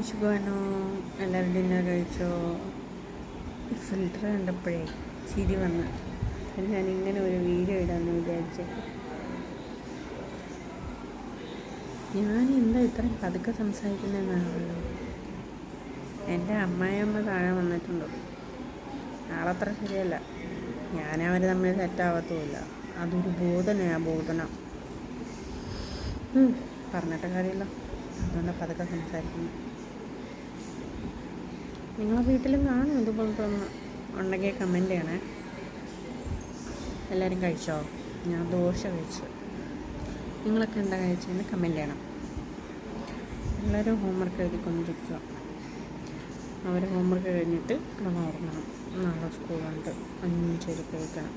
സുഖമാണോ? എല്ലാവരും ഡിന്നർ കഴിച്ചോ? ഫിൽറ്റർ കണ്ടപ്പോഴേ ചിരി വന്ന് ഞാനിങ്ങനെ ഒരു വീഡിയോ ഇടാമെന്ന് വിചാരിച്ചു. ഞാൻ എന്താ ഇത്രയും പതുക്കെ സംസാരിക്കുന്നതെന്നാണല്ലോ. എൻ്റെ അമ്മായിയമ്മ താഴെ വന്നിട്ടുണ്ട്. ആളത്ര ശരിയല്ല. ഞാനവർ തമ്മിൽ സെറ്റാവത്തുമില്ല. അതൊരു ബോധനം. പറഞ്ഞിട്ട് കാര്യമില്ല. അതുകൊണ്ടാണ് പതുക്കെ സംസാരിക്കുന്നു. നിങ്ങളെ വീട്ടിലും കാണും ഇതുപോലത്തെ ഒന്ന് ഉണ്ടെങ്കിൽ കമൻറ്റ് ചെയ്യണേ. എല്ലാവരും കഴിച്ചോ? ഞാൻ ദോശ കഴിച്ചു. നിങ്ങളൊക്കെ എന്താ കഴിച്ചതെന്ന് കമൻറ്റ് ചെയ്യണം. എല്ലാവരും ഹോംവർക്ക് എഴുതിക്കൊണ്ടിരിക്കുക. അവർ ഹോംവർക്ക് കഴിഞ്ഞിട്ട് കിടന്നുറങ്ങണം. നാളെ സ്കൂളുണ്ട്. 5:00 കഴിക്കണം.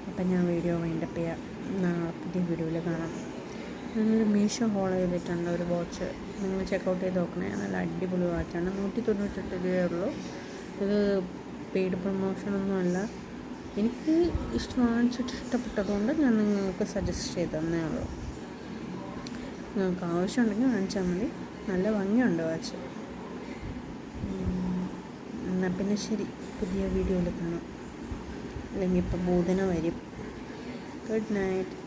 അപ്പം ഞാൻ വീഡിയോ വൈൻഡപ്പ് ചെയ്യാം. നാളെ പുതിയ വീഡിയോയിൽ കാണാം. ഞാനൊരു മീഷോ ഹോൾ ചെയ്തിട്ടുണ്ട്, ഒരു വാച്ച്. നിങ്ങൾ ചെക്കൗട്ട് ചെയ്ത് നോക്കണേ. നല്ല അടിപൊളി വാച്ചാണ്. 198 രൂപയേ ഉള്ളൂ. ഇത് പെയ്ഡ് പ്രൊമോഷനൊന്നുമല്ല. എനിക്ക് ഇഷ്ടപ്പെട്ടതുകൊണ്ട് ഞാൻ നിങ്ങൾക്ക് സജസ്റ്റ് ചെയ്ത് തന്നേ ഉള്ളൂ. നിങ്ങൾക്ക് ആവശ്യമുണ്ടെങ്കിൽ വാങ്ങിച്ചാൽ മതി. നല്ല ഭംഗിയുണ്ട് വാച്ച്. എന്നാൽ പിന്നെ ശരി, പുതിയ വീഡിയോയിൽ കാണാം. അല്ലെങ്കിൽ ഇപ്പോൾ ബോധന വരും. Good night.